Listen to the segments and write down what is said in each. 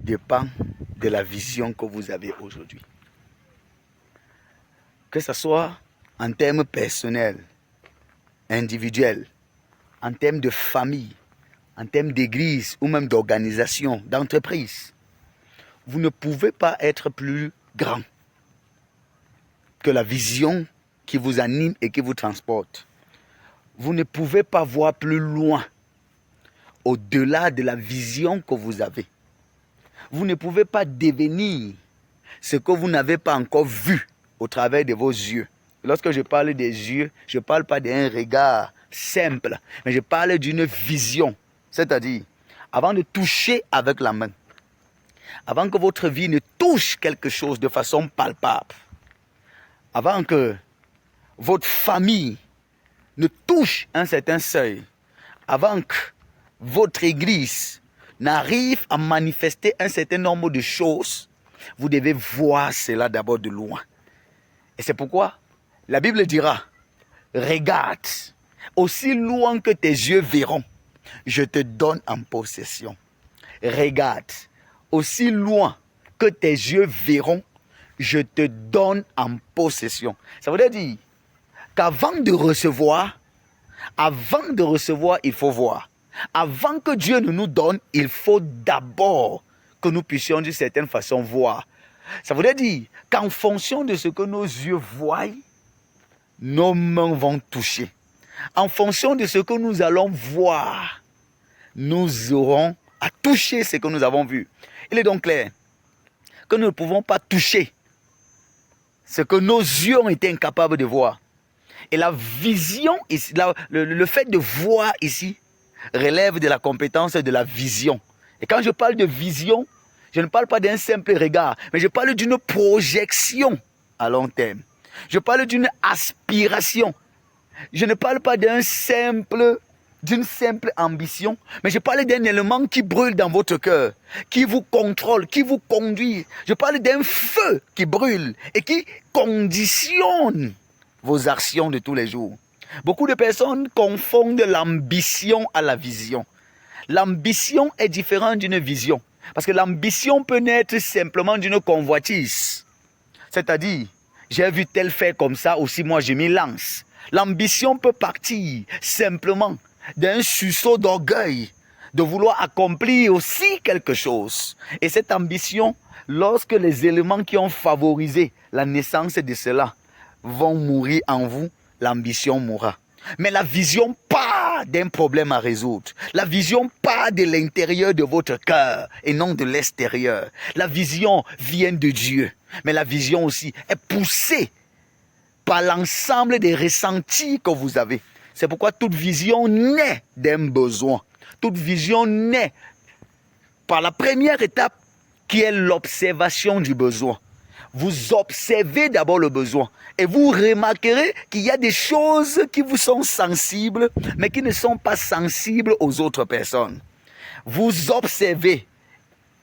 dépend de la vision que vous avez aujourd'hui. Que ce soit en termes personnels, individuels, en termes de famille, en termes d'église ou même d'organisation, d'entreprise. Vous ne pouvez pas être plus grand que la vision qui vous anime et qui vous transporte. Vous ne pouvez pas voir plus loin, au-delà de la vision que vous avez. Vous ne pouvez pas devenir ce que vous n'avez pas encore vu au travers de vos yeux. Lorsque je parle des yeux, je ne parle pas d'un regard simple, mais je parle d'une vision. C'est-à-dire, avant de toucher avec la main, avant que votre vie ne touche quelque chose de façon palpable, avant que votre famille ne touche un certain seuil, avant que votre église n'arrive à manifester un certain nombre de choses, vous devez voir cela d'abord de loin. Et c'est pourquoi la Bible dira, regarde, aussi loin que tes yeux verront, je te donne en possession. Regarde, aussi loin que tes yeux verront, je te donne en possession. Ça veut dire qu'avant de recevoir, il faut voir. Avant que Dieu ne nous donne, il faut d'abord que nous puissions d'une certaine façon voir. Ça veut dire qu'en fonction de ce que nos yeux voient, nos mains vont toucher. En fonction de ce que nous allons voir, nous aurons à toucher ce que nous avons vu. Il est donc clair que nous ne pouvons pas toucher ce que nos yeux ont été incapables de voir. Et la vision, ici, le fait de voir ici, relève de la compétence de la vision. Et quand je parle de vision, je ne parle pas d'un simple regard, mais je parle d'une projection à long terme. Je parle d'une aspiration. Je ne parle pas d'une simple ambition, mais je parle d'un élément qui brûle dans votre cœur, qui vous contrôle, qui vous conduit. Je parle d'un feu qui brûle et qui conditionne vos actions de tous les jours. Beaucoup de personnes confondent l'ambition à la vision. L'ambition est différente d'une vision. Parce que l'ambition peut naître simplement d'une convoitise. C'est-à-dire, j'ai vu tel faire comme ça, aussi moi je m'y lance. L'ambition peut partir simplement d'un sursaut d'orgueil, de vouloir accomplir aussi quelque chose. Et cette ambition, lorsque les éléments qui ont favorisé la naissance de cela vont mourir en vous, l'ambition mourra. Mais la vision part d'un problème à résoudre. La vision part de l'intérieur de votre cœur et non de l'extérieur. La vision vient de Dieu. Mais la vision aussi est poussée par l'ensemble des ressentis que vous avez. C'est pourquoi toute vision naît d'un besoin. Toute vision naît par la première étape qui est l'observation du besoin. Vous observez d'abord le besoin et vous remarquerez qu'il y a des choses qui vous sont sensibles, mais qui ne sont pas sensibles aux autres personnes. Vous observez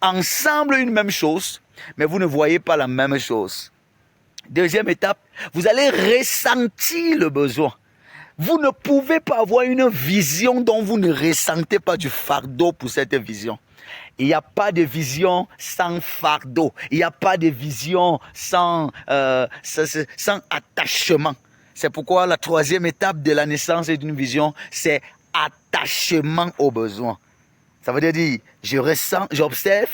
ensemble une même chose, mais vous ne voyez pas la même chose. Deuxième étape, vous allez ressentir le besoin. Vous ne pouvez pas avoir une vision dont vous ne ressentez pas du fardeau pour cette vision. Il n'y a pas de vision sans fardeau. Il n'y a pas de vision sans attachement. C'est pourquoi la troisième étape de la naissance d'une vision, c'est attachement au besoin. Ça veut dire, je ressens, j'observe,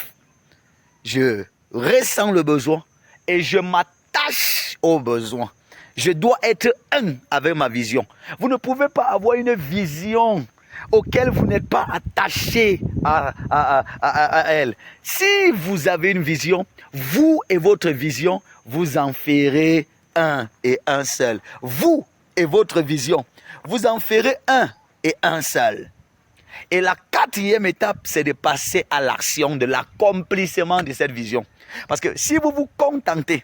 je ressens le besoin et je m'attache au besoin. Je dois être un avec ma vision. Vous ne pouvez pas avoir une vision auquel vous n'êtes pas attaché à elle. Si vous avez une vision, vous et votre vision, vous en ferez un et un seul. Vous et votre vision, vous en ferez un et un seul. Et la quatrième étape, c'est de passer à l'action, de l'accomplissement de cette vision. Parce que si vous vous contentez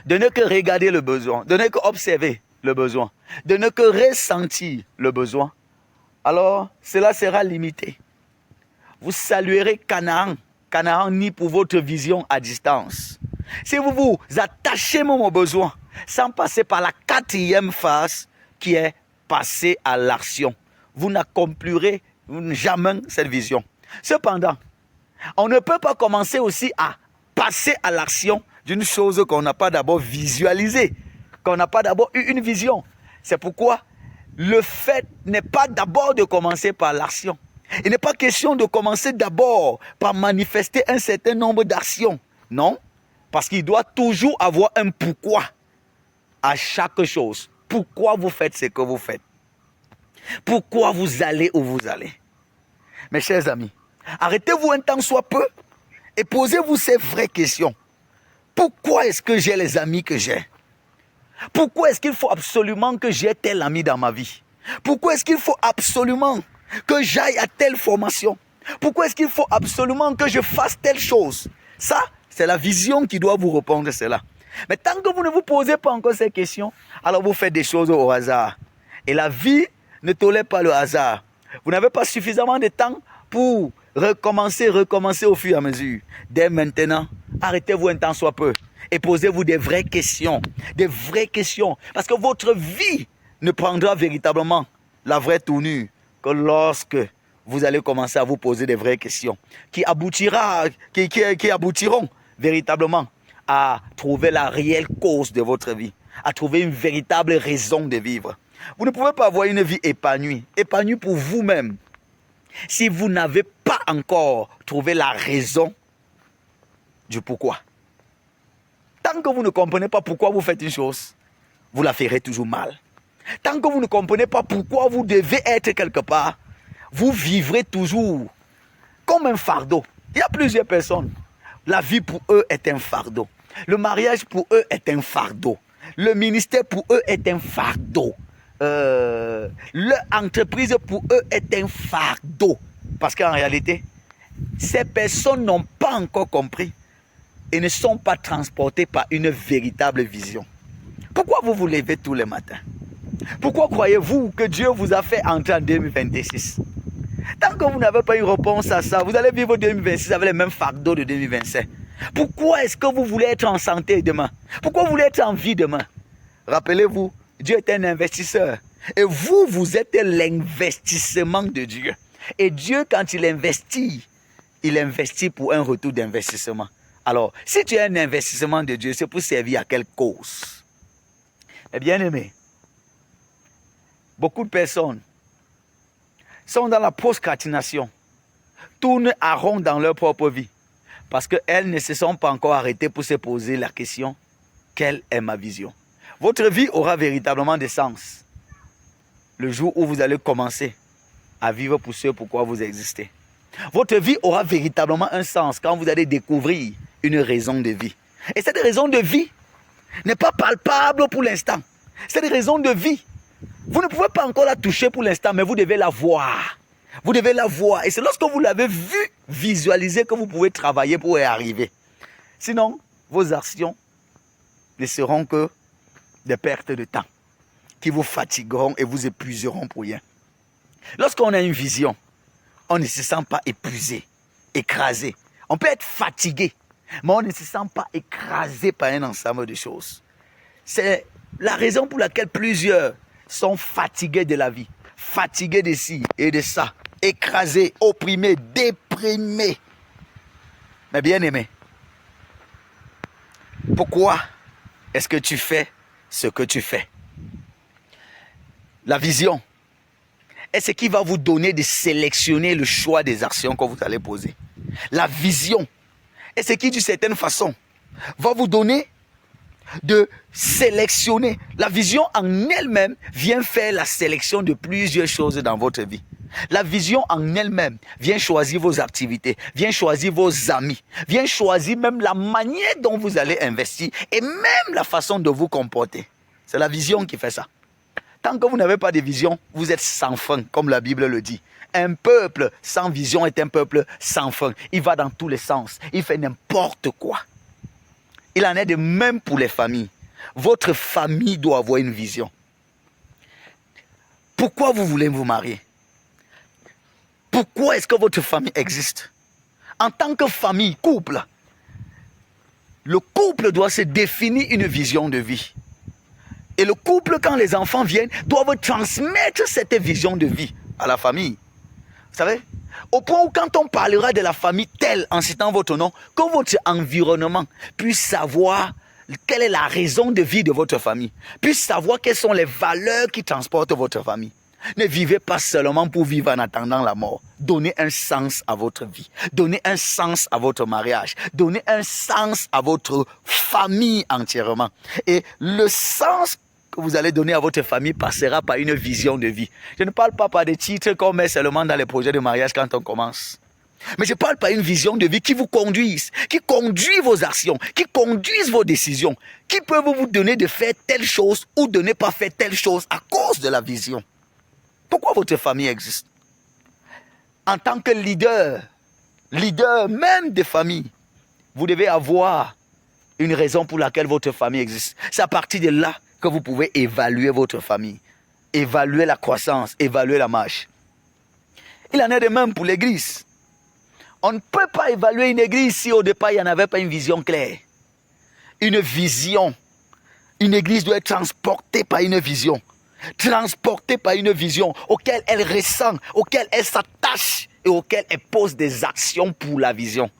de ne que regarder le besoin, de ne que observer le besoin, de ne que ressentir le besoin, alors cela sera limité. Vous saluerez Canaan, Canaan ni pour votre vision à distance. Si vous vous attachez même au besoin, sans passer par la quatrième phase qui est passer à l'action, vous n'accomplirez jamais cette vision. Cependant, On ne peut pas commencer aussi à passer à l'action d'une chose qu'on n'a pas d'abord visualisée, qu'on n'a pas d'abord eu une vision. C'est pourquoi le fait n'est pas d'abord de commencer par l'action. Il n'est pas question de commencer d'abord par manifester un certain nombre d'actions. Non, parce qu'il doit toujours avoir un pourquoi à chaque chose. Pourquoi vous faites ce que vous faites? Pourquoi vous allez où vous allez? Mes chers amis, arrêtez-vous un temps soit peu et posez-vous ces vraies questions. Pourquoi est-ce que j'ai les amis que j'ai? Pourquoi est-ce qu'il faut absolument que j'ai tel ami dans ma vie? Pourquoi est-ce qu'il faut absolument que j'aille à telle formation? Pourquoi est-ce qu'il faut absolument que je fasse telle chose? Ça, c'est la vision qui doit vous répondre cela. Mais tant que vous ne vous posez pas encore ces questions, alors vous faites des choses au hasard. Et la vie ne tolère pas le hasard. Vous n'avez pas suffisamment de temps pour recommencer au fur et à mesure. Dès maintenant, arrêtez-vous un temps soit peu et posez-vous des vraies questions. Des vraies questions. Parce que votre vie ne prendra véritablement la vraie tournure que lorsque vous allez commencer à vous poser des vraies questions qui aboutiront véritablement à trouver la réelle cause de votre vie, à trouver une véritable raison de vivre. Vous ne pouvez pas avoir une vie épanouie pour vous-même, si vous n'avez pas encore trouvé la raison du pourquoi. Tant que vous ne comprenez pas pourquoi vous faites une chose, vous la ferez toujours mal. Tant que vous ne comprenez pas pourquoi vous devez être quelque part, vous vivrez toujours comme un fardeau. Il y a plusieurs personnes. La vie pour eux est un fardeau. Le mariage pour eux est un fardeau. Le ministère pour eux est un fardeau. L'entreprise pour eux est un fardeau. Parce qu'en réalité, ces personnes n'ont pas encore compris et ne sont pas transportées par une véritable vision. Pourquoi vous vous levez tous les matins? Pourquoi croyez-vous que Dieu vous a fait entrer en 2026? Tant que vous n'avez pas une réponse à ça, vous allez vivre 2026 avec les mêmes fardeaux de 2025. Pourquoi est-ce que vous voulez être en santé demain? Pourquoi vous voulez être en vie demain? Rappelez-vous, Dieu est un investisseur. Et vous, vous êtes l'investissement de Dieu. Et Dieu, quand il investit pour un retour d'investissement. Alors, si tu es un investissement de Dieu, c'est pour servir à quelle cause? Eh bien aimé, beaucoup de personnes sont dans la procrastination, tournent à rond dans leur propre vie, parce qu'elles ne se sont pas encore arrêtées pour se poser la question, quelle est ma vision? Votre vie aura véritablement de sens le jour où vous allez commencer à vivre pour ce pourquoi vous existez. Votre vie aura véritablement un sens quand vous allez découvrir une raison de vie. Et cette raison de vie n'est pas palpable pour l'instant. Cette raison de vie, vous ne pouvez pas encore la toucher pour l'instant, mais vous devez la voir. Vous devez la voir. Et c'est lorsque vous l'avez vue, visualiser que vous pouvez travailler pour y arriver. Sinon, vos actions ne seront que des pertes de temps qui vous fatigueront et vous épuiseront pour rien. Lorsqu'on a une vision, on ne se sent pas épuisé, écrasé. On peut être fatigué, mais on ne se sent pas écrasé par un ensemble de choses. C'est la raison pour laquelle plusieurs sont fatigués de la vie, fatigués de ci et de ça, écrasés, opprimés, déprimés. Mais bien aimé, pourquoi est-ce que tu fais ce que tu fais? La vision est ce qui va vous donner de sélectionner le choix des actions que vous allez poser. La vision est ce qui, d'une certaine façon, va vous donner de sélectionner. La vision en elle-même vient faire la sélection de plusieurs choses dans votre vie. La vision en elle-même vient choisir vos activités, vient choisir vos amis, vient choisir même la manière dont vous allez investir et même la façon de vous comporter. C'est la vision qui fait ça. Tant que vous n'avez pas de vision, vous êtes sans fin, comme la Bible le dit. Un peuple sans vision est un peuple sans fin. Il va dans tous les sens. Il fait n'importe quoi. Il en est de même pour les familles. Votre famille doit avoir une vision. Pourquoi vous voulez vous marier? Pourquoi est-ce que votre famille existe? En tant que famille, couple, le couple doit se définir une vision de vie. Et le couple, quand les enfants viennent, doivent transmettre cette vision de vie à la famille. Vous savez, Au point où quand on parlera de la famille telle en citant votre nom, que votre environnement puisse savoir quelle est la raison de vie de votre famille, puisse savoir quelles sont les valeurs qui transportent votre famille. Ne vivez pas seulement pour vivre en attendant la mort. Donnez un sens à votre vie. Donnez un sens à votre mariage. Donnez un sens à votre famille entièrement. Et le sens que vous allez donner à votre famille passera par une vision de vie. Je ne parle pas par des titres qu'on met seulement dans les projets de mariage quand on commence. Mais je parle par une vision de vie qui vous conduise, qui conduit vos actions, qui conduise vos décisions, qui peuvent vous donner de faire telle chose ou de ne pas faire telle chose à cause de la vision. Pourquoi votre famille existe? En tant que leader même de famille, vous devez avoir une raison pour laquelle votre famille existe. C'est à partir de là que vous pouvez évaluer votre famille, évaluer la croissance, évaluer la marche. Il en est de même pour l'église. On ne peut pas évaluer une église si au départ il n'y en avait pas une vision claire. Une vision. Une église doit être transportée par une vision. Transportée par une vision auquel elle ressent, auquel elle s'attache et auquel elle pose des actions pour la vision.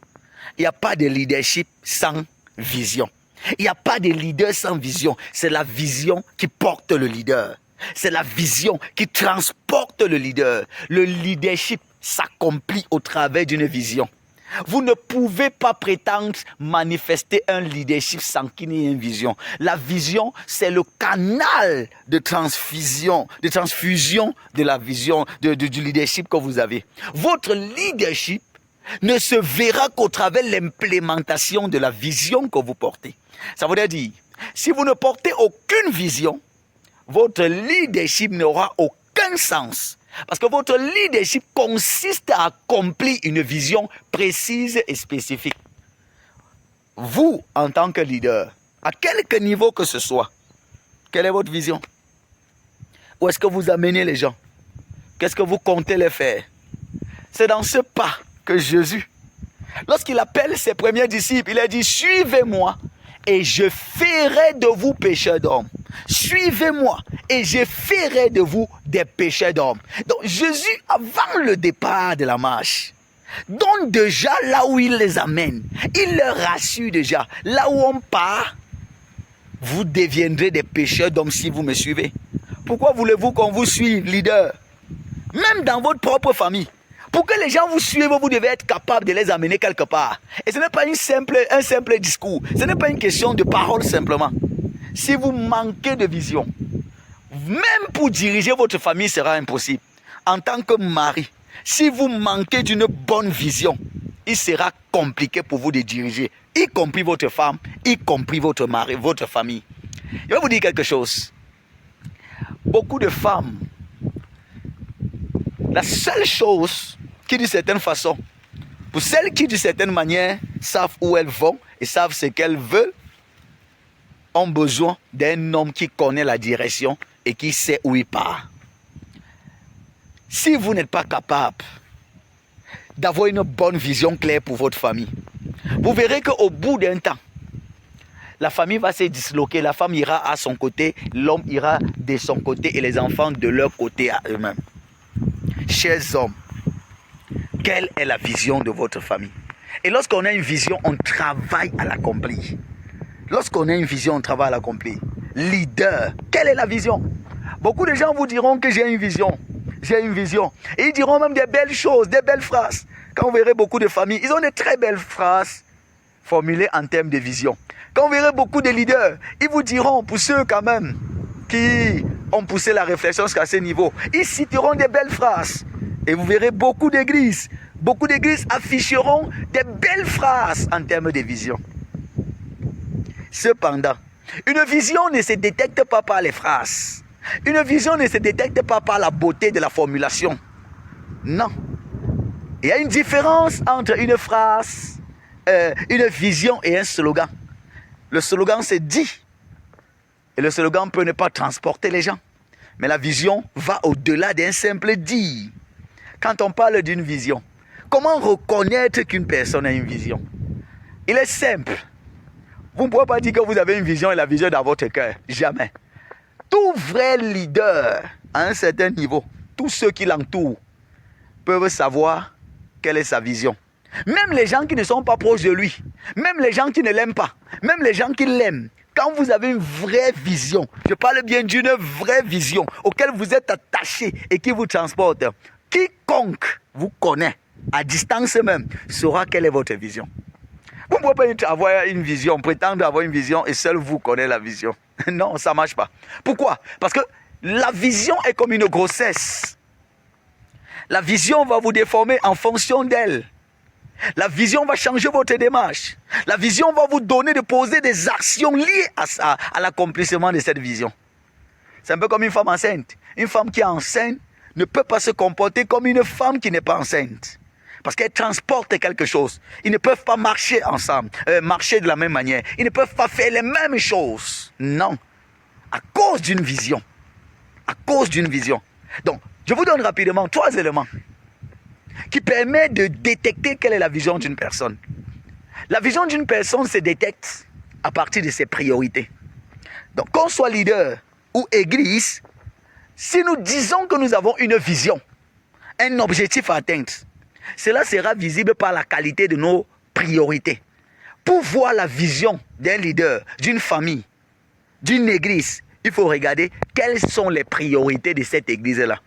Il n'y a pas de leadership sans vision. Il n'y a pas de leader sans vision. C'est la vision qui porte le leader. C'est la vision qui transporte le leader. Le leadership s'accomplit au travers d'une vision. Vous ne pouvez pas prétendre manifester un leadership sans qu'il y ait une vision. La vision, c'est le canal de transfusion de la vision, du leadership que vous avez. Votre leadership ne se verra qu'au travers de l'implémentation de la vision que vous portez. Ça veut dire, si vous ne portez aucune vision, votre leadership n'aura aucun sens. Parce que votre leadership consiste à accomplir une vision précise et spécifique. Vous, en tant que leader, à quelque niveau que ce soit, quelle est votre vision? Où est-ce que vous amenez les gens? Qu'est-ce que vous comptez les faire? C'est dans ce pas que Jésus, lorsqu'il appelle ses premiers disciples, il a dit « Suivez-moi et je ferai de vous pécheurs d'hommes. » Suivez-moi et je ferai de vous des pécheurs d'hommes. Donc Jésus, avant le départ de la marche, donc déjà là où il les amène, il leur rassure déjà, là où on part, vous deviendrez des pécheurs d'hommes si vous me suivez. Pourquoi voulez-vous qu'on vous suive, leader? Même dans votre propre famille. Pour que les gens vous suivent, vous devez être capable de les amener quelque part. Et ce n'est pas un simple discours. Ce n'est pas une question de parole simplement. Si vous manquez de vision, même pour diriger votre famille sera impossible. En tant que mari, si vous manquez d'une bonne vision, il sera compliqué pour vous de diriger, y compris votre femme, y compris votre mari, votre famille. Je vais vous dire quelque chose. Beaucoup de femmes, la seule chose qui d'une certaine façon, pour celles qui d'une certaine manière savent où elles vont et savent ce qu'elles veulent, ont besoin d'un homme qui connaît la direction et qui sait où il part. Si vous n'êtes pas capable d'avoir une bonne vision claire pour votre famille, vous verrez qu'au bout d'un temps, la famille va se disloquer, la femme ira à son côté, l'homme ira de son côté et les enfants de leur côté à eux-mêmes. Chers hommes, quelle est la vision de votre famille? Et lorsqu'on a une vision, on travaille à l'accomplir. Lorsqu'on a une vision, on travaille à l'accomplir. Leader, quelle est la vision? Beaucoup de gens vous diront que j'ai une vision. J'ai une vision. Et ils diront même des belles choses, des belles phrases. Quand vous verrez beaucoup de familles, ils ont de très belles phrases formulées en termes de vision. Quand vous verrez beaucoup de leaders, ils vous diront, pour ceux quand même qui ont poussé la réflexion jusqu'à ce niveau, ils citeront des belles phrases. Et vous verrez beaucoup d'églises afficheront des belles phrases en termes de vision. Cependant, une vision ne se détecte pas par les phrases. Une vision ne se détecte pas par la beauté de la formulation. Non. Il y a une différence entre une phrase, une vision et un slogan. Le slogan c'est dit. Et le slogan peut ne pas transporter les gens. Mais la vision va au-delà d'un simple dit. Quand on parle d'une vision, comment reconnaître qu'une personne a une vision? Il est simple. Vous ne pouvez pas dire que vous avez une vision et la vision est dans votre cœur. Jamais. Tout vrai leader, à un certain niveau, tous ceux qui l'entourent, peuvent savoir quelle est sa vision. Même les gens qui ne sont pas proches de lui, même les gens qui ne l'aiment pas, même les gens qui l'aiment, quand vous avez une vraie vision, je parle bien d'une vraie vision auquel vous êtes attaché et qui vous transporte, quiconque vous connaît, à distance même, saura quelle est votre vision. Vous ne pouvez pas avoir une vision, prétendre avoir une vision et seul vous connaissez la vision. Non, ça ne marche pas. Pourquoi? Parce que la vision est comme une grossesse. La vision va vous déformer en fonction d'elle. La vision va changer votre démarche. La vision va vous donner de poser des actions liées à ça, à l'accomplissement de cette vision. C'est un peu comme une femme enceinte. Une femme qui est enceinte ne peut pas se comporter comme une femme qui n'est pas enceinte. Parce qu'elle transporte quelque chose. Ils ne peuvent pas marcher ensemble, marcher de la même manière. Ils ne peuvent pas faire les mêmes choses. Non. À cause d'une vision. À cause d'une vision. Donc, je vous donne rapidement 3 éléments qui permettent de détecter quelle est la vision d'une personne. La vision d'une personne se détecte à partir de ses priorités. Donc, qu'on soit leader ou église, si nous disons que nous avons une vision, un objectif à atteindre, cela sera visible par la qualité de nos priorités. Pour voir la vision d'un leader, d'une famille, d'une église, il faut regarder quelles sont les priorités de cette église-là.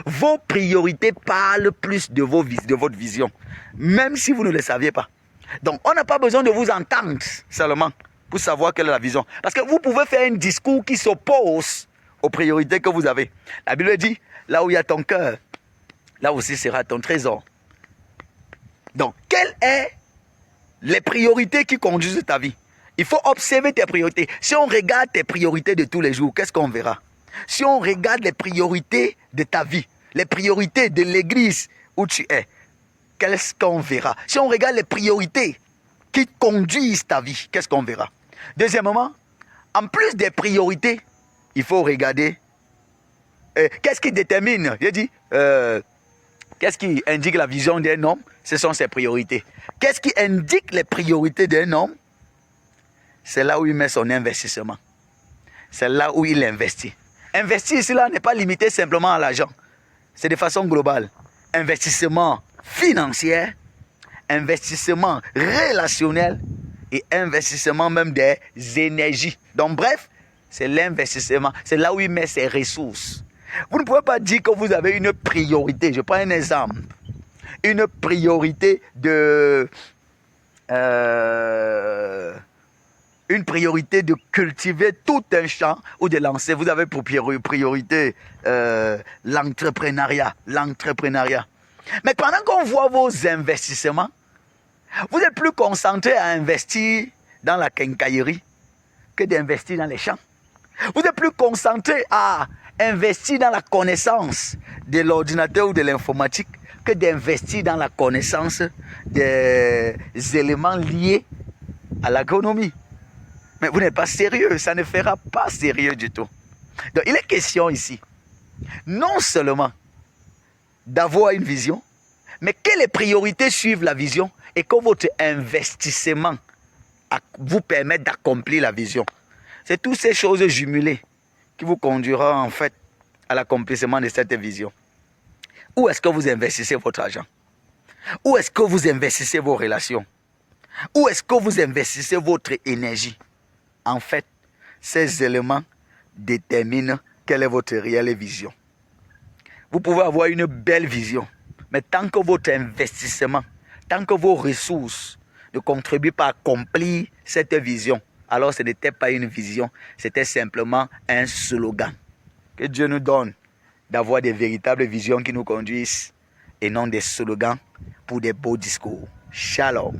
Vos priorités parlent plus de votre vision, même si vous ne le saviez pas. Donc, on n'a pas besoin de vous entendre seulement pour savoir quelle est la vision. Parce que vous pouvez faire un discours qui s'oppose aux priorités que vous avez. La Bible dit, là où il y a ton cœur, là aussi sera ton trésor. Donc, quelles sont les priorités qui conduisent ta vie? Il faut observer tes priorités. Si on regarde tes priorités de tous les jours, qu'est-ce qu'on verra? Si on regarde les priorités de ta vie, les priorités de l'église où tu es, qu'est-ce qu'on verra? Si on regarde les priorités qui conduisent ta vie, qu'est-ce qu'on verra? Deuxièmement, en plus des priorités, il faut regarder qu'est-ce qui détermine, j'ai dit, qu'est-ce qui indique la vision d'un homme? Ce sont ses priorités. Qu'est-ce qui indique les priorités d'un homme? C'est là où il met son investissement. C'est là où il investit. Investir ici là n'est pas limité simplement à l'argent. C'est de façon globale. Investissement financier, investissement relationnel et investissement même des énergies. Donc bref, c'est l'investissement. C'est là où il met ses ressources. Vous ne pouvez pas dire que vous avez une priorité. Je prends un exemple. Une priorité de... une priorité de cultiver tout un champ ou de lancer. Vous avez pour priorité l'entrepreneuriat. Mais pendant qu'on voit vos investissements, vous êtes plus concentré à investir dans la quincaillerie que d'investir dans les champs. Vous êtes plus concentré à investir dans la connaissance de l'ordinateur ou de l'informatique que d'investir dans la connaissance des éléments liés à l'agronomie. Mais vous n'êtes pas sérieux, ça ne fera pas sérieux du tout. Donc il est question ici, non seulement d'avoir une vision, mais que les priorités suivent la vision et que votre investissement vous permette d'accomplir la vision. C'est toutes ces choses jumelées qui vous conduiront en fait à l'accomplissement de cette vision. Où est-ce que vous investissez votre argent? Où est-ce que vous investissez vos relations? Où est-ce que vous investissez votre énergie? En fait, ces éléments déterminent quelle est votre réelle vision. Vous pouvez avoir une belle vision, mais tant que votre investissement, tant que vos ressources ne contribuent pas à accomplir cette vision, alors ce n'était pas une vision, c'était simplement un slogan. Que Dieu nous donne d'avoir des véritables visions qui nous conduisent et non des slogans pour des beaux discours. Shalom.